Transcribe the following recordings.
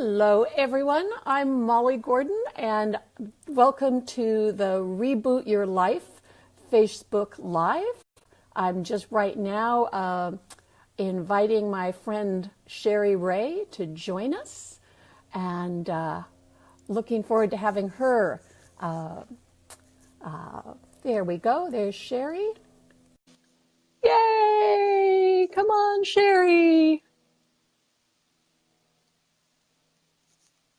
Hello, everyone. I'm Molly Gordon, and welcome to the Reboot Your Life Facebook Live. I'm just right now inviting my friend Cherie Ray to join us, and looking forward to having her. There we go. There's Cherie. Yay! Come on, Cherie.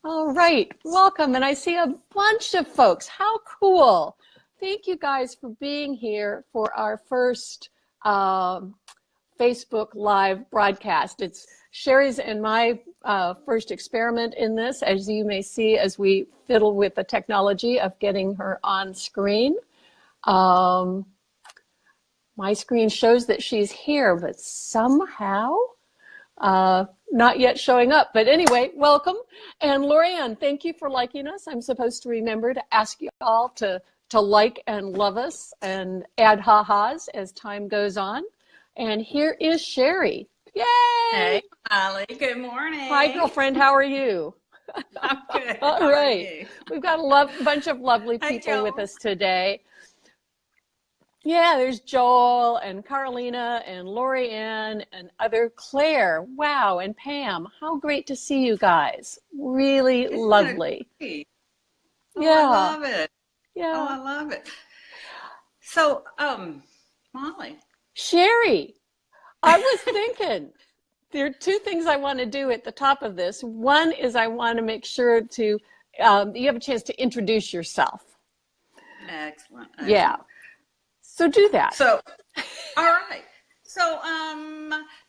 All right, welcome. And I see a bunch of folks. How cool. Thank you guys for being here for our first Facebook Live broadcast. It's Cherie's and my first experiment in this, as you may see, as we fiddle with the technology of getting her on screen. My screen shows that she's here, but somehow not yet showing up. But anyway, welcome. And Lorianne, thank you for liking us. I'm supposed to remember to ask you all to like and love us and add ha-has as time goes on. And here is Cherie. Yay! Hey, Molly. Good morning. Hi, girlfriend. How are you? I'm good. All right. We've got a bunch of lovely people with us today. Yeah, there's Joel and Carolina and Lorianne and other Claire. Wow, and Pam. How great to see you guys. Really lovely. Oh, yeah. I love it. Yeah. Oh, I love it. So, Molly. Cherie, I was thinking there are two things I want to do at the top of this. One is I want to make sure to, you have a chance to introduce yourself. Excellent. Yeah. So do that. So, all right. So,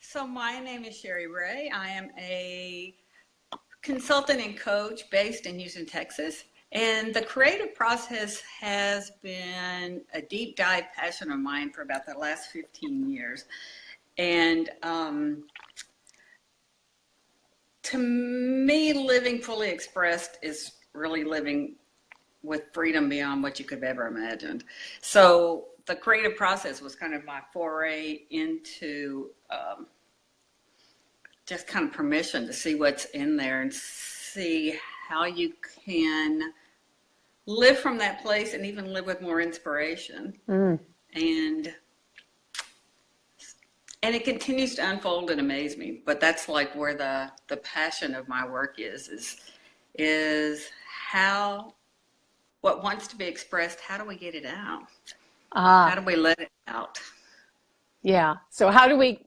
so my name is Cherie Ray. I am a consultant and coach based in Houston, Texas. And the creative process has been a deep dive passion of mine for about the last 15 years. And to me, living fully expressed is really living with freedom beyond what you could have ever imagined. So the creative process was kind of my foray into just kind of permission to see what's in there and see how you can live from that place and even live with more inspiration. And it continues to unfold and amaze me. But that's like where the passion of my work is how what wants to be expressed, how do we get it out? How do we let it out? Yeah. So how do we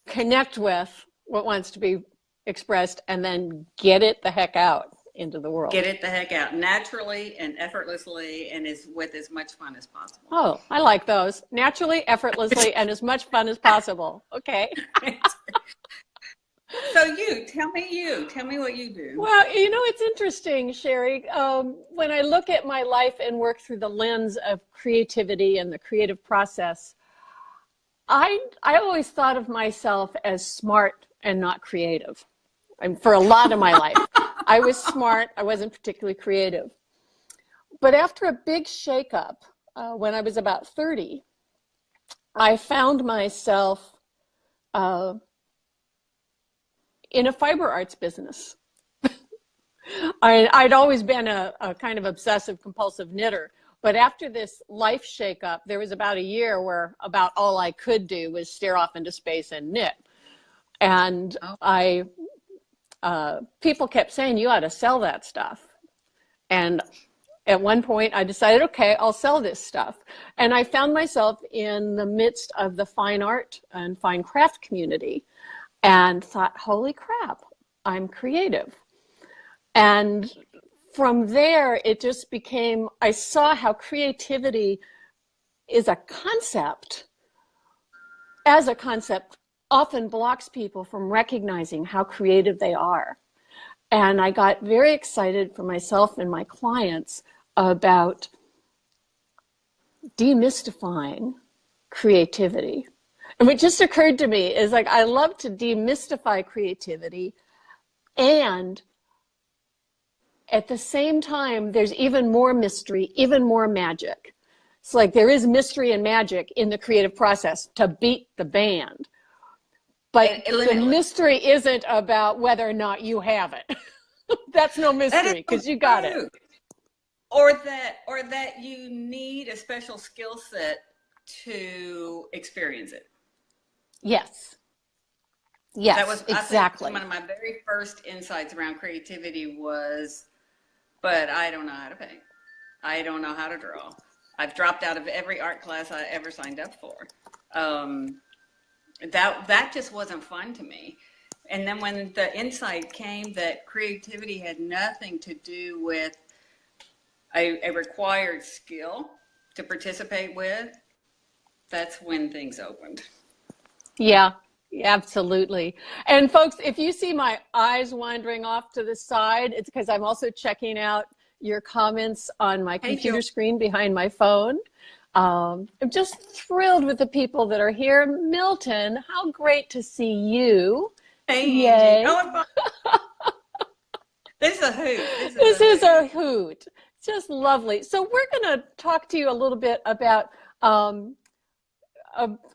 connect with what wants to be expressed and then get it the heck out into the world? Get it the heck out naturally and effortlessly and with as much fun as possible. Oh, I like those. Naturally, effortlessly, and as much fun as possible. Okay. So tell me what you do. Well, you know, it's interesting, Cherie. When I look at my life and work through the lens of creativity and the creative process, I always thought of myself as smart and not creative. And for a lot of my life, I was smart. I wasn't particularly creative. But after a big shakeup, when I was about 30, I found myself in a fiber arts business. I'd always been a kind of obsessive compulsive knitter, but after this life shakeup, there was about a year where about all I could do was stare off into space and knit. And people kept saying, you ought to sell that stuff. And at one point I decided, okay, I'll sell this stuff. And I found myself in the midst of the fine art and fine craft community and thought, holy crap, I'm creative. And from there, it just became, I saw how creativity is a concept, as a concept, often blocks people from recognizing how creative they are. And I got very excited for myself and my clients about demystifying creativity. And what just occurred to me is like, I love to demystify creativity, and at the same time, there's even more mystery, even more magic. It's like there is mystery and magic in the creative process to beat the band. But the mystery isn't about whether or not you have it. That's no That is mystery so because you got it. true. Or that you need a special skill set to experience it. Yes. That Yes, was, I think, exactly. one of my very first insights around creativity was, but I don't know how to paint. I don't know how to draw. I've dropped out of every art class I ever signed up for. Um, that just wasn't fun to me. And then when the insight came that creativity had nothing to do with a required skill to participate with, that's when things opened. Yeah, absolutely. And folks, if you see my eyes wandering off to the side, it's because I'm also checking out your comments on my Hey, Joy. computer screen behind my phone. I'm just thrilled with the people that are here. Milton, how great to see you. Hey, Angie. Yay. Oh, this is a hoot. This is a This is a hoot. hoot. Just lovely. So we're going to talk to you a little bit um,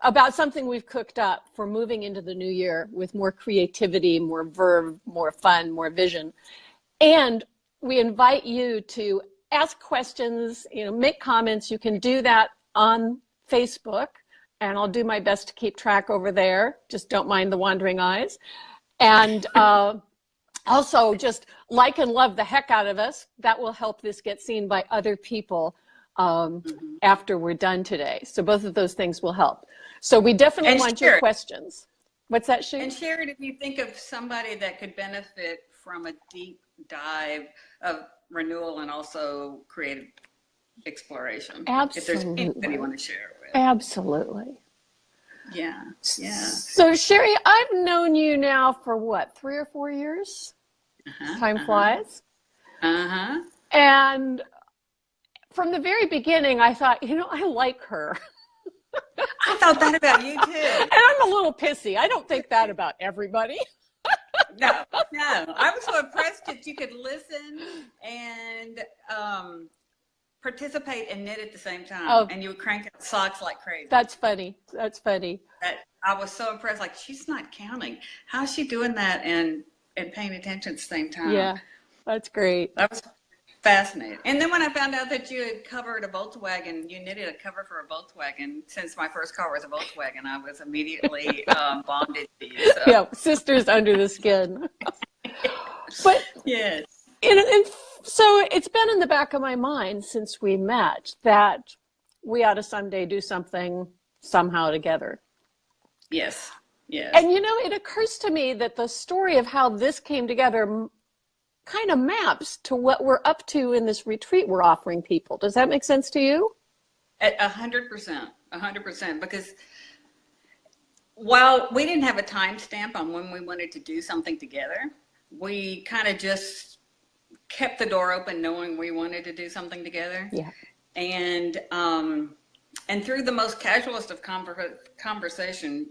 about something we've cooked up for moving into the new year with more creativity, more verve, more fun, more vision. And we invite you to ask questions, make comments. You can do that on Facebook, and I'll do my best to keep track over there. Just don't mind the wandering eyes. And also just like and love the heck out of us. That will help this get seen by other people after we're done today. So both of those things will help. So we definitely And want your share it. questions. What's that, Sue? And share it if you think of somebody that could benefit from a deep dive of renewal and also creative exploration. If there's anybody you Absolutely. want to share it with. Absolutely. Yeah. Yeah. So Cherie, I've known you now for what, 3 or 4 years? Uh-huh. Time Uh-huh. flies. Uh-huh. And from the very beginning, I thought, I like her. I thought that about you too. And I'm a little pissy. I don't think that about everybody. No, no. I was so impressed that you could listen and participate and knit at the same time. Oh, And you would crank out socks like crazy. that's funny. That's funny. I was so impressed. Like, she's not counting. How's she doing that and paying attention at the same time? Yeah, that's great. That was fascinating. And then when I found out that you had covered a Volkswagen, you knitted a cover for a Volkswagen. Since my first car was a Volkswagen, I was immediately bonded to you. So. Yeah, sisters under the skin. But Yes. and so it's been in the back of my mind since we met that we ought to someday do something somehow together. Yes. Yes. And it occurs to me that the story of how this came together kind of maps to what we're up to in this retreat we're offering people. Does that make sense to you? 100%. 100%. Because while we didn't have a timestamp on when we wanted to do something together, we kind of just kept the door open knowing we wanted to do something together. Yeah. And through the most casualest of conversation,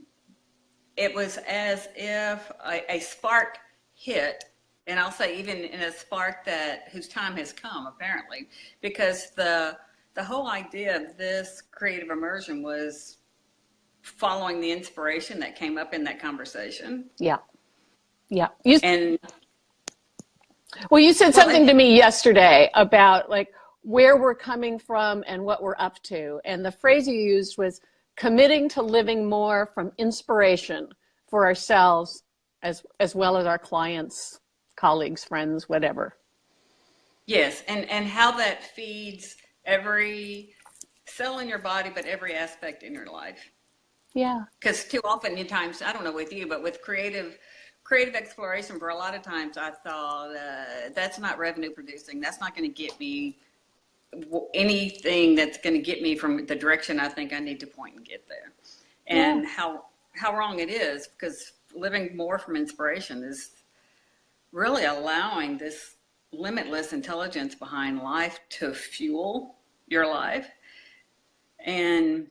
it was as if a spark hit, and I'll say even in a spark whose time has come, apparently, because the whole idea of this creative immersion was following the inspiration that came up in that conversation. Yeah. Yeah. You said something to me yesterday about like where we're coming from and what we're up to. And the phrase you used was committing to living more from inspiration for ourselves as well as our clients, colleagues, friends, whatever. Yes, and how that feeds every cell in your body, but every aspect in your life. Yeah. Because too often, times, I don't know with you, but with creative exploration, for a lot of times, I thought that's not revenue producing. That's not going to get me anything that's going to get me from the direction I think I need to point and get there. And how wrong it is, because living more from inspiration is really allowing this limitless intelligence behind life to fuel your life. And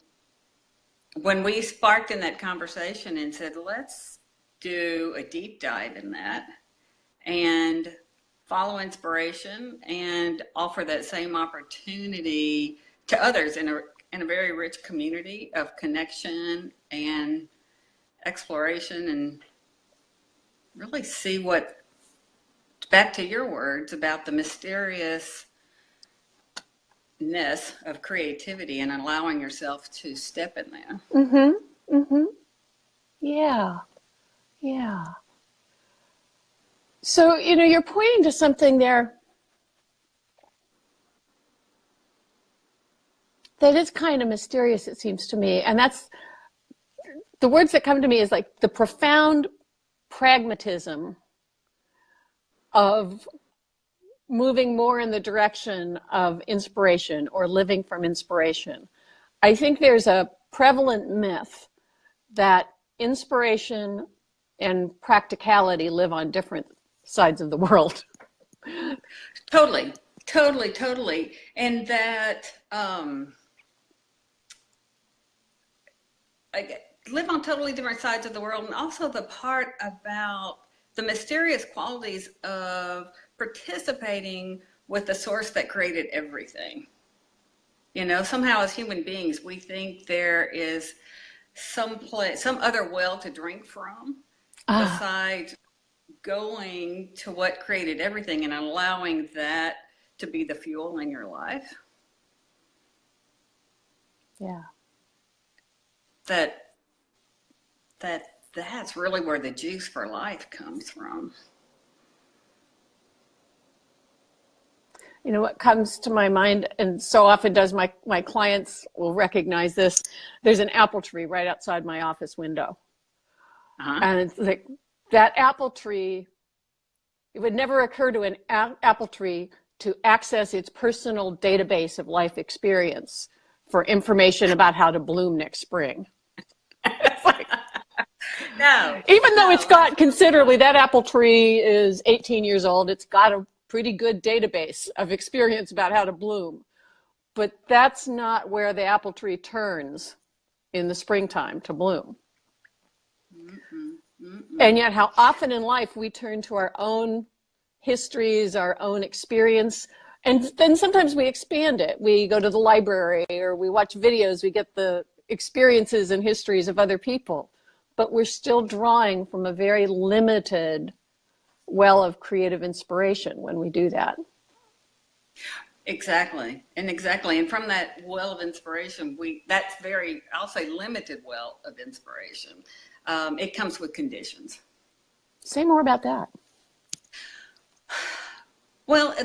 when we sparked in that conversation and said, let's do a deep dive in that and follow inspiration and offer that same opportunity to others in a very rich community of connection and exploration, and really see what back to your words about the mysteriousness of creativity and allowing yourself to step in there. Mm-hmm. Mm-hmm. Yeah. Yeah. So, you're pointing to something there that is kind of mysterious, it seems to me. And that's the words that come to me is like the profound pragmatism of moving more in the direction of inspiration or living from inspiration. I think there's a prevalent myth that inspiration and practicality live on different sides of the world. Totally, totally, totally. And that I live on totally different sides of the world. And also the part about the mysterious qualities of participating with the source that created everything. Somehow as human beings, we think there is some other well to drink from besides going to what created everything and allowing that to be the fuel in your life. Yeah. That's really where the juice for life comes from. What comes to my mind, and so often does my clients will recognize this, there's an apple tree right outside my office window. And it's like that apple tree, it would never occur to an apple tree to access its personal database of life experience for information about how to bloom next spring. It's like, No. Even though it's got considerably, that apple tree is 18 years old, it's got a pretty good database of experience about how to bloom. But that's not where the apple tree turns in the springtime to bloom. And yet how often in life we turn to our own histories, our own experience, and then sometimes we expand it. We go to the library or we watch videos, we get the experiences and histories of other people. But we're still drawing from a very limited well of creative inspiration when we do that. Exactly. And from that well of inspiration, that's very, I'll say, limited well of inspiration. It comes with conditions. Say more about that. Well,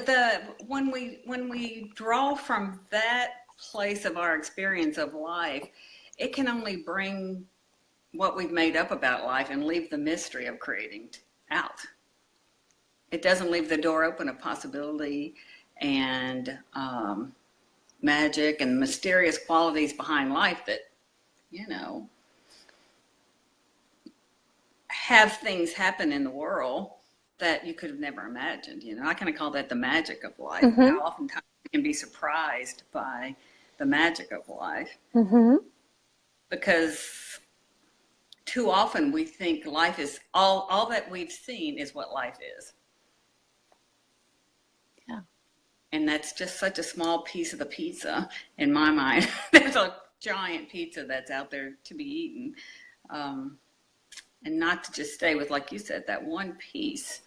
when we draw from that place of our experience of life, it can only bring what we've made up about life and leave the mystery of creating out. It doesn't leave the door open of possibility and magic and mysterious qualities behind life that, have things happen in the world that you could have never imagined. I kind of call that the magic of life. Mm-hmm. How oftentimes we can be surprised by the magic of life. Mm-hmm. Because too often we think life is all that we've seen is what life is. Yeah. And that's just such a small piece of the pizza in my mind. There's a giant pizza that's out there to be eaten. And not to just stay with, like you said, that one piece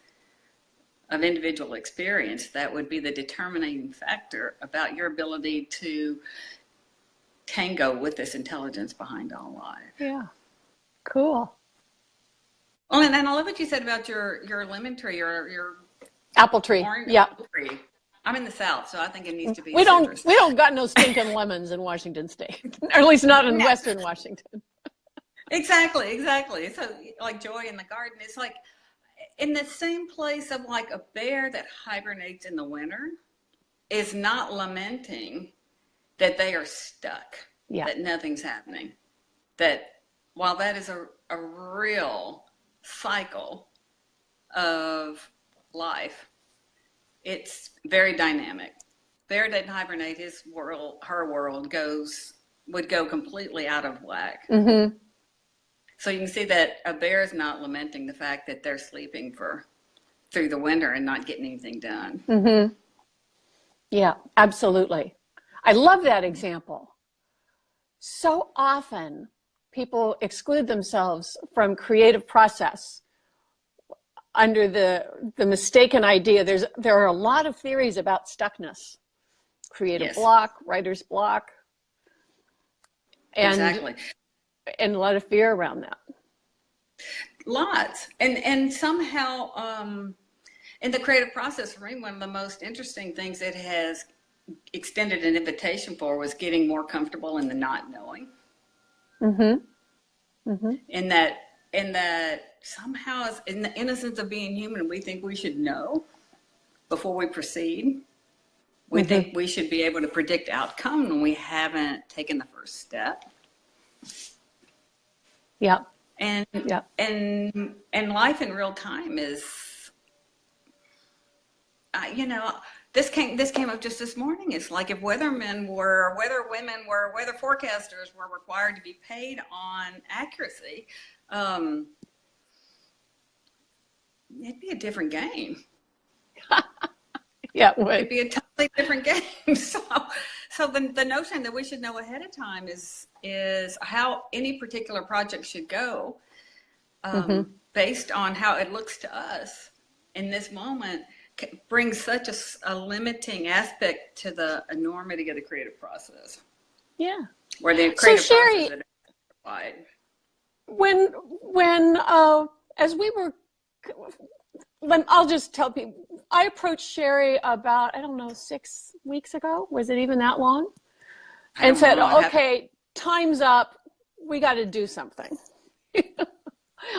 of individual experience that would be the determining factor about your ability to tango with this intelligence behind all life. Yeah. Cool. Oh, and then I love what you said about your lemon tree or your apple tree. Yeah. Apple tree. I'm in the South, so I think it needs to be We citrus. don't got no stinking lemons in Washington State, or at least not in Western Washington. Exactly. So like joy in the garden, it's like in the same place of like a bear that hibernates in the winter is not lamenting that they are stuck, that nothing's happening. That while that is a real cycle of life, it's very dynamic. Bear doesn't hibernate, her world would go completely out of whack. Mm-hmm. So you can see that a bear is not lamenting the fact that they're sleeping through the winter and not getting anything done. Mm-hmm. Yeah, absolutely. I love that example. So often people exclude themselves from creative process under the mistaken idea. There are a lot of theories about stuckness, creative Yes, block, writer's block, and exactly. a lot of fear around that. Lots. And somehow, in the creative process, for me, one of the most interesting things it has extended an invitation for was getting more comfortable in the not knowing. Mm-hmm. Mm-hmm. In that somehow, in the innocence of being human, we think we should know before we proceed. We Mm-hmm. think we should be able to predict outcome when we haven't taken the first step. Yeah. And Yeah. and life in real time is, you know, this came up just this morning. It's like if weather women were weather forecasters were required to be paid on accuracy, it'd be a different game. Yeah, it It'd would. be a totally different game. So the notion that we should know ahead of time is how any particular project should go, Mm-hmm. based on how it looks to us in this moment, brings such a limiting aspect to the enormity of the creative process, Yeah. where the So creative process Cherie, is applied. when as we were, I'll just tell people, I approached Cherie about, I don't know, 6 weeks ago. Was it even that long? I And don't said, know. I haven't. okay, time's up. We got to do something.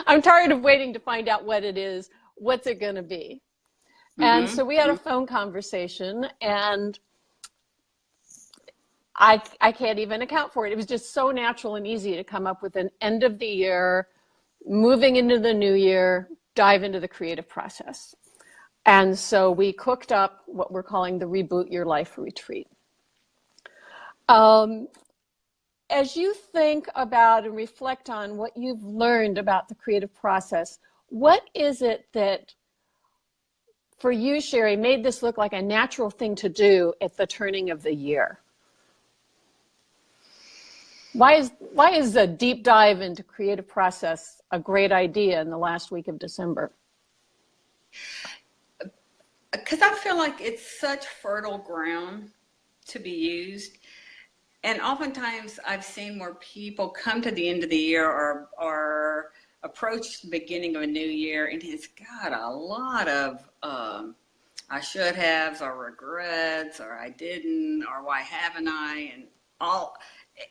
I'm tired of waiting to find out what it is. What's it going to be? And so we had a phone conversation, and I can't even account for it. It was just so natural and easy to come up with an end of the year, moving into the new year, dive into the creative process. And so we cooked up what we're calling the Reboot Your Life retreat. As you think about and reflect on what you've learned about the creative process, what is it that, for you, Cherie, made this look like a natural thing to do at the turning of the year? Why is a deep dive into creative process a great idea in the last week of December? Because I feel like it's such fertile ground to be used. And oftentimes I've seen where people come to the end of the year or approach the beginning of a new year, and it's got a lot of I should have, or regrets, or I didn't, or why haven't I, and all.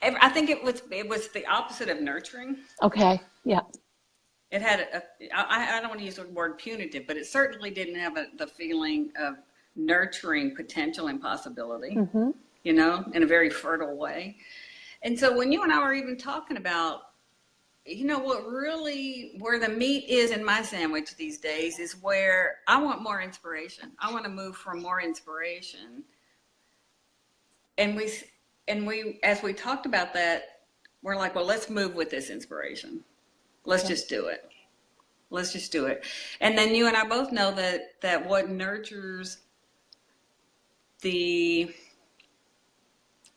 I think it was the opposite of nurturing. Okay, yeah. It had I don't want to use the word punitive, but it certainly didn't have the feeling of nurturing potential and possibility, Mm-hmm. you know, in a very fertile way. And so when you and I were even talking about, you know, where the meat is in my sandwich these days is where I want more inspiration. I want to move for more inspiration. And we, as we talked about that, we're like, well, let's move with this inspiration. Let's just do it. Let's just do it. And then you and I both know that what nurtures the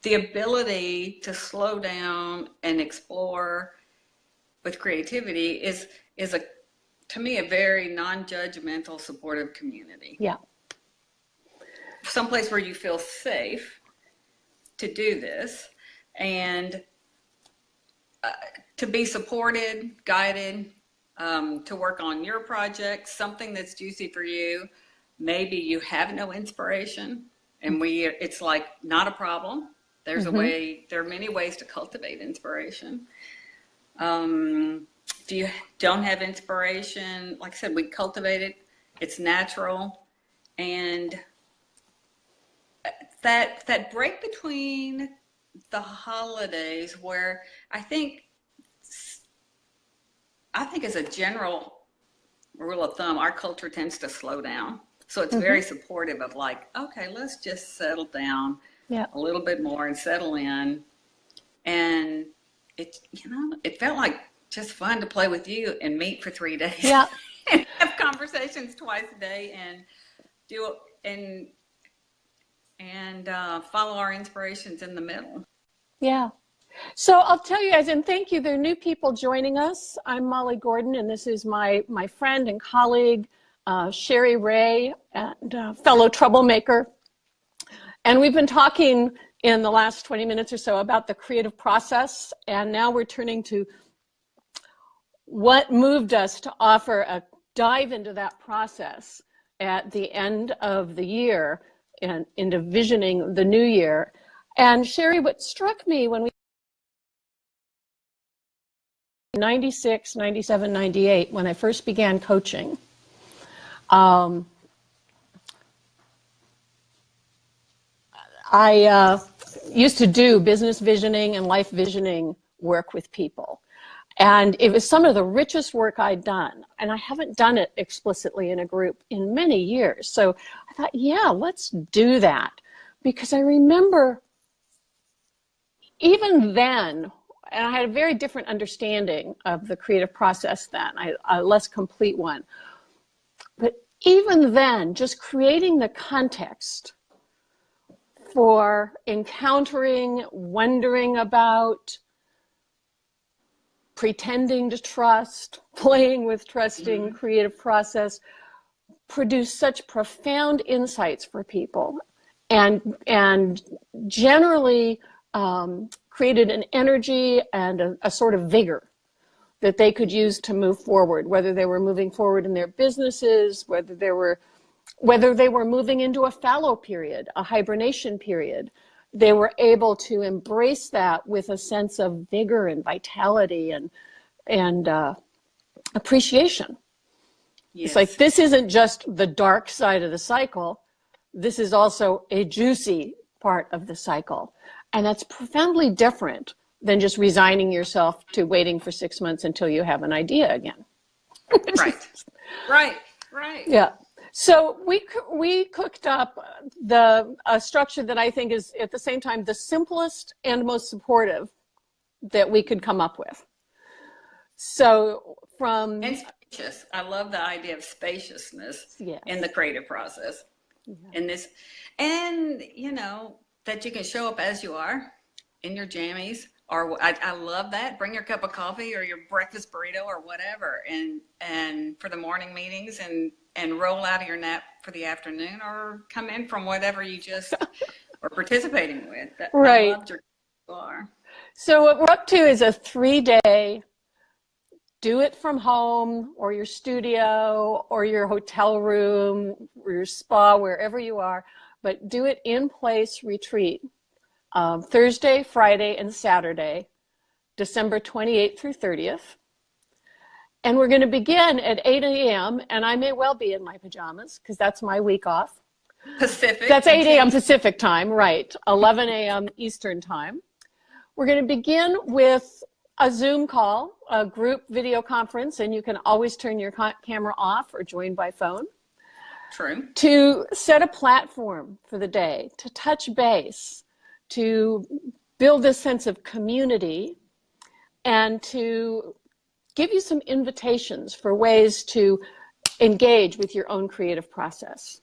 ability to slow down and explore with creativity is to me, a very non-judgmental, supportive community. Yeah. Someplace where you feel safe to do this, and to be supported, guided, to work on your project, something that's juicy for you. Maybe you have no inspiration, and it's like not a problem. There's Mm-hmm. a way. There are many ways to cultivate inspiration. If you don't have inspiration, like I said, we cultivate it. It's natural, and that break between the holidays, where I think as a general rule of thumb, our culture tends to slow down. So it's very Mm-hmm. supportive of like, okay, let's just settle down Yeah. a little bit more and settle in. And it felt like just fun to play with you and meet for 3 days. Yeah. And have conversations twice a day and do and follow our inspirations in the middle. Yeah. So I'll tell you guys, and thank you. There are new people joining us. I'm Molly Gordon, and this is my friend and colleague, Cherie Ray, and fellow troublemaker. And we've been talking in the last 20 minutes or so about the creative process, and now we're turning to what moved us to offer a dive into that process at the end of the year and into visioning the new year. And Cherie, what struck me when we 96, 97, 98, when I first began coaching, I used to do business visioning and life visioning work with people. And it was some of the richest work I'd done. And I haven't done it explicitly in a group in many years. So I thought, yeah, let's do that. Because I remember even then, and I had a very different understanding of the creative process then, a less complete one. But even then, just creating the context for encountering, wondering about, pretending to trust, playing with trusting, creative process, produced such profound insights for people, and generally created an energy and a sort of vigor that they could use to move forward, whether they were moving forward in their businesses, whether they were moving into a fallow period, a hibernation period. They were able to embrace that with a sense of vigor and vitality and appreciation. Yes. It's like, this isn't just the dark side of the cycle. This is also a juicy part of the cycle. And that's profoundly different than just resigning yourself to waiting for 6 months until you have an idea again. Right. Yeah. So we cooked up a structure that I think is at the same time the simplest and most supportive that we could come up with. So from... And spacious. I love the idea of spaciousness in the creative process. In this, and that you can show up as you are in your jammies, or I love that. Bring your cup of coffee or your breakfast burrito or whatever, and for the morning meetings, and roll out of your nap for the afternoon, or come in from whatever you just are participating with. Right. I loved your bar. So what we're up to is a 3-day, do it from home or your studio or your hotel room or your spa, wherever you are, but do it in place retreat. Thursday, Friday, and Saturday, December 28th through 30th. And we're going to begin at 8 a.m. and I may well be in my pajamas because that's my week off. Pacific. That's 8 a.m. Pacific time, right? 11 a.m. Eastern time. We're going to begin with a Zoom call, a group video conference, and you can always turn your camera off or join by phone. True. To set a platform for the day, to touch base, to build a sense of community, and to give you some invitations for ways to engage with your own creative process.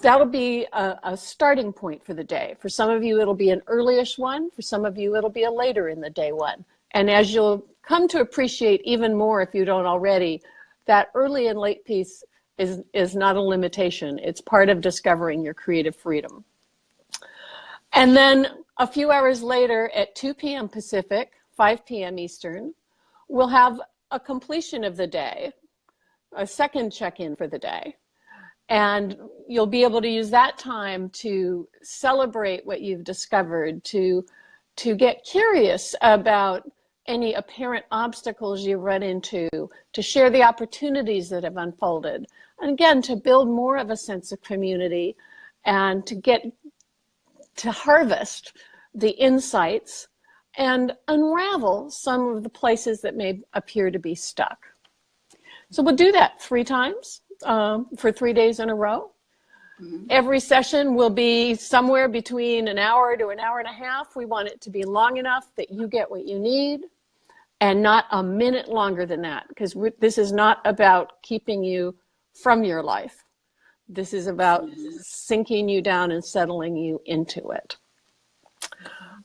That'll be a starting point for the day. For some of you, it'll be an early-ish one. For some of you, it'll be a later in the day one. And as you'll come to appreciate even more, if you don't already, that early and late piece is not a limitation. It's part of discovering your creative freedom. And then a few hours later at 2 p.m. Pacific, 5 p.m. Eastern, we'll have a completion of the day, a second check-in for the day. And you'll be able to use that time to celebrate what you've discovered, to get curious about any apparent obstacles you run into, to share the opportunities that have unfolded. And again, to build more of a sense of community and to harvest the insights and unravel some of the places that may appear to be stuck. So we'll do that 3 times for 3 days in a row. Mm-hmm. Every session will be somewhere between an hour to an hour and a half. We want it to be long enough that you get what you need and not a minute longer than that, because this is not about keeping you from your life. This is about sinking you down and settling you into it.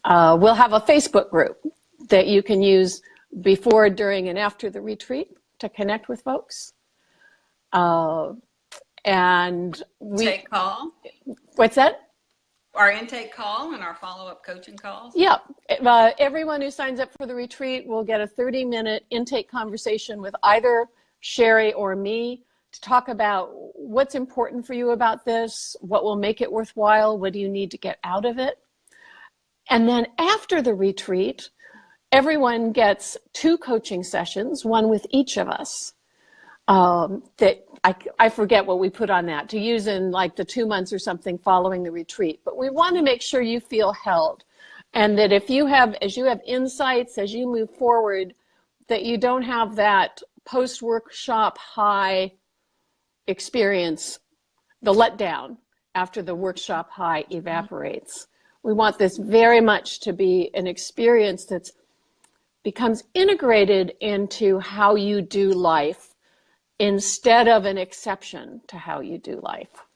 We'll have a Facebook group that you can use before, during, and after the retreat to connect with folks. And we Take call. What's that? Our intake call and our follow-up coaching calls. Yeah. Everyone who signs up for the retreat will get a 30-minute intake conversation with either Cherie or me to talk about what's important for you about this, what will make it worthwhile, what do you need to get out of it. And then after the retreat, everyone gets 2 coaching sessions, one with each of us. That I forget what we put on that, to use in like the 2 months or something following the retreat. But we want to make sure you feel held, and that if you have, as you have insights, as you move forward, that you don't have that post-workshop high experience, the letdown after the workshop high evaporates. We want this very much to be an experience that becomes integrated into how you do life, instead of an exception to how you do life.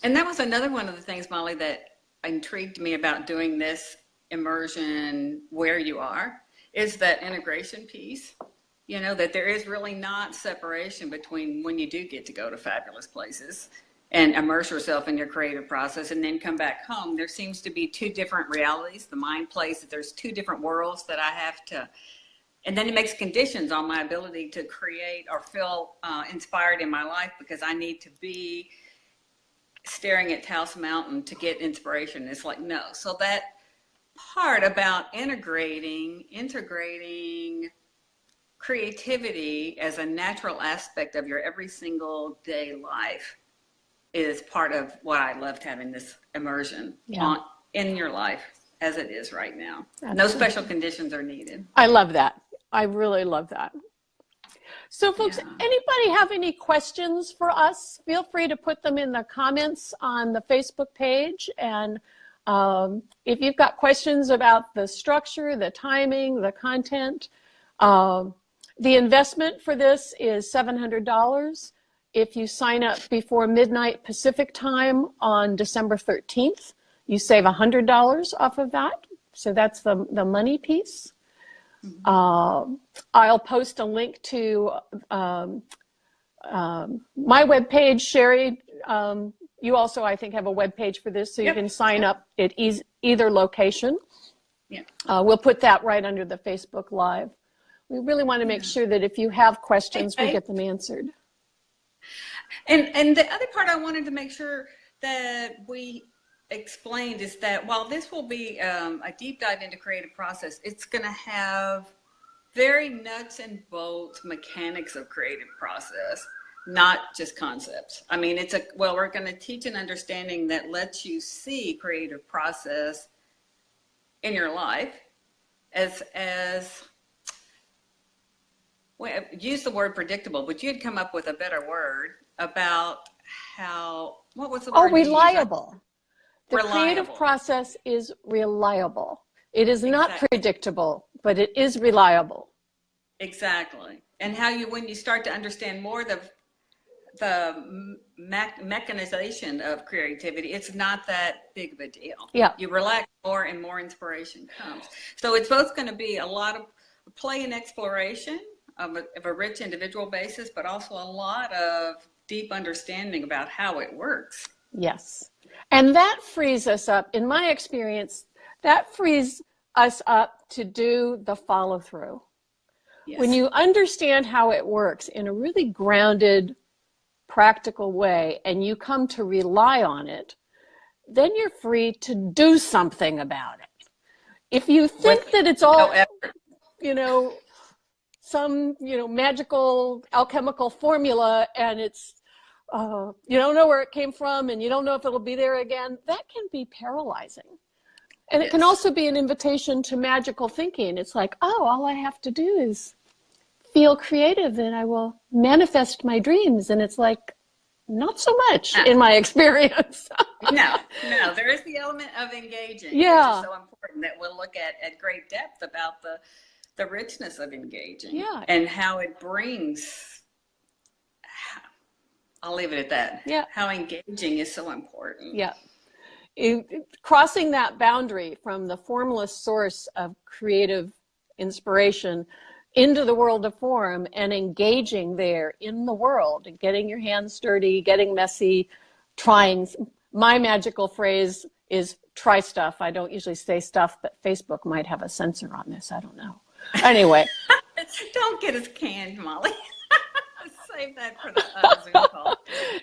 And that was another one of the things, Molly, that intrigued me about doing this immersion where you are, is that integration piece. You know, that there is really not separation between when you do get to go to fabulous places and immerse yourself in your creative process and then come back home. There seems to be 2 different realities. The mind plays that there's 2 different worlds that I have to. And then it makes conditions on my ability to create or feel inspired in my life, because I need to be staring at Taos Mountain to get inspiration. It's like, no. So that part about integrating creativity as a natural aspect of your every single day life is part of why I loved having this immersion in your life as it is right now. Absolutely. No special conditions are needed. I love that. I really love that. So folks, anybody have any questions for us? Feel free to put them in the comments on the Facebook page. And if you've got questions about the structure, the timing, the content, the investment for this is $700. If you sign up before midnight Pacific time on December 13th, you save $100 off of that. So that's the money piece. I'll post a link to my webpage. Cherie, you also, I think, have a webpage for this, so you can sign up at either location. Yeah. We'll put that right under the Facebook Live. We really want to make sure that if you have questions, we get them answered. And the other part I wanted to make sure that we explained is that while this will be a deep dive into creative process, it's going to have very nuts and bolts mechanics of creative process, not just concepts. I mean, we're going to teach an understanding that lets you see creative process in your life as well, use the word predictable, but you had come up with a better word about what was the word? Reliable. The Reliable. creative process is reliable. It is not predictable, but it is reliable. Exactly. And when you start to understand more the mechanization of creativity, it's not that big of a deal. Yeah. You relax more and more inspiration comes. So it's both going to be a lot of play and exploration of a rich individual basis, but also a lot of deep understanding about how it works. Yes. And that frees us up, in my experience, that frees us up to do the follow through. Yes. When you understand how it works in a really grounded, practical way, and you come to rely on it, then you're free to do something about it. If you think that it's all, some, magical alchemical formula, and it's, you don't know where it came from, and you don't know if it'll be there again, that can be paralyzing. And it can also be an invitation to magical thinking. It's like, all I have to do is feel creative and I will manifest my dreams. And it's like, not so much in my experience. No, there is the element of engaging, which is so important, that we'll look at great depth about the richness of engaging and how it brings, I'll leave it at that. Yeah. How engaging is so important. Yeah. crossing that boundary from the formless source of creative inspiration into the world of form and engaging there in the world and getting your hands dirty, getting messy, trying. My magical phrase is try stuff. I don't usually say stuff, but Facebook might have a censor on this. I don't know. Anyway. Don't get us canned, Molly. Save that for the Zoom call.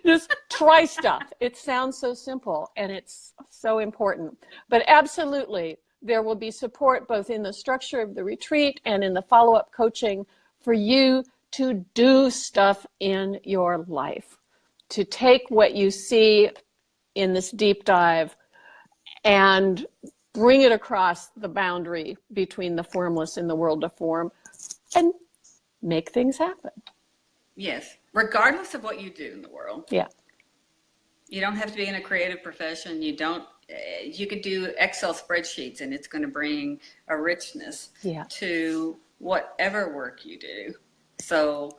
Just try stuff. It sounds so simple and it's so important. But absolutely, there will be support both in the structure of the retreat and in the follow-up coaching for you to do stuff in your life, to take what you see in this deep dive and bring it across the boundary between the formless and the world of form and make things happen. Yes, regardless of what you do in the world. Yeah. You don't have to be in a creative profession. You could do Excel spreadsheets and it's going to bring a richness to whatever work you do. So,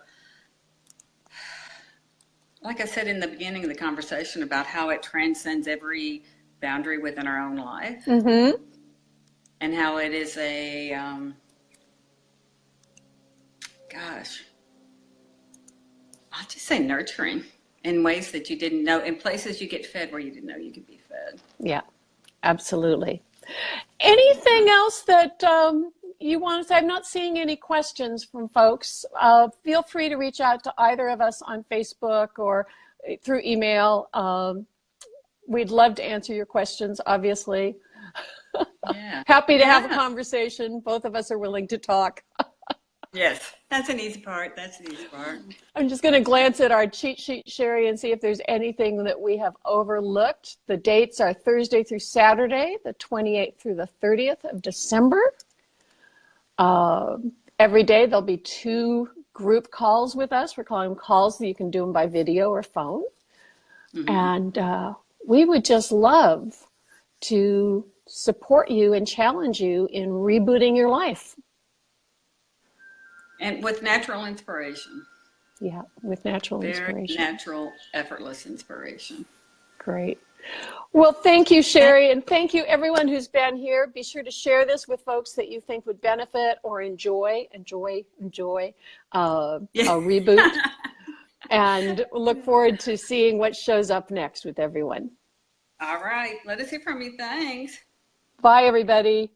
like I said in the beginning of the conversation about how it transcends every boundary within our own life, and how it is a, I'll just say nurturing in ways that you didn't know, in places you get fed where you didn't know you could be fed. Yeah, absolutely. Anything else that you want to say? I'm not seeing any questions from folks. Feel free to reach out to either of us on Facebook or through email. We'd love to answer your questions, obviously. Yeah. Happy to have a conversation. Both of us are willing to talk. Yes, that's an easy part. That's the easy part. I'm just going to glance at our cheat sheet, Cherie, and see if there's anything that we have overlooked. The dates are Thursday through Saturday, the 28th through the 30th of December. Every day there'll be 2 group calls with us. We're calling them calls, so you can do them by video or phone. And we would just love to support you and challenge you in rebooting your life. And with natural inspiration. Yeah, with natural inspiration. Very natural, effortless inspiration. Great. Well, thank you, Cherie, and thank you everyone who's been here. Be sure to share this with folks that you think would benefit or enjoy a reboot. And look forward to seeing what shows up next with everyone. All right. Let us hear from you. Thanks. Bye, everybody.